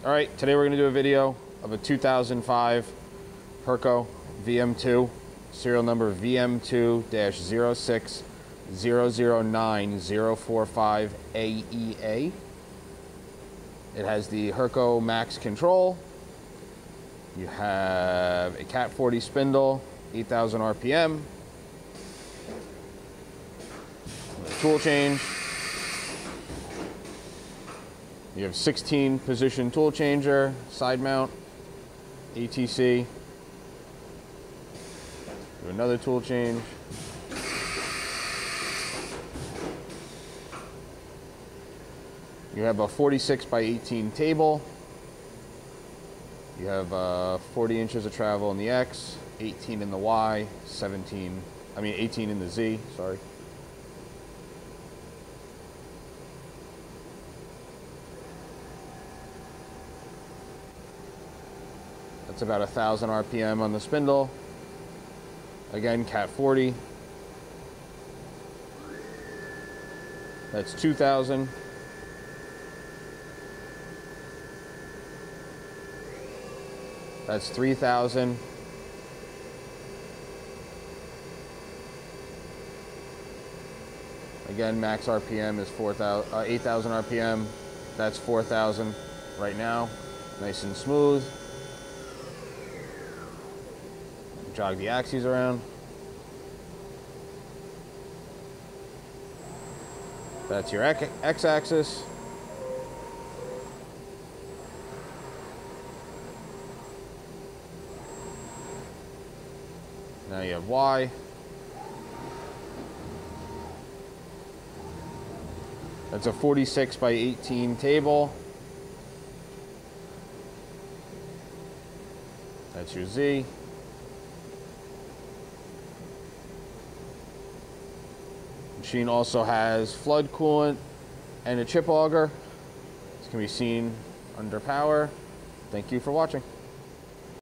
All right, today we're going to do a video of a 2005 Hurco VM2, serial number VM2-06009045AEA. It has the Hurco Max control. You have a Cat 40 spindle, 8,000 RPM, tool change. You have 16 position tool changer, side mount, ATC. Do another tool change. You have a 46 by 18 table. You have 40 inches of travel in the X, 18 in the Y, 18 in the Z, sorry. That's about 1,000 RPM on the spindle. Again, Cat 40. That's 2,000. That's 3,000. Again, max RPM is 8,000 RPM. That's 4,000 right now. Nice and smooth. Jog the axes around. That's your X-axis. Now you have Y. That's a 46 by 18 table. That's your Z. Machine also has flood coolant and a chip auger. This can be seen under power. Thank you for watching.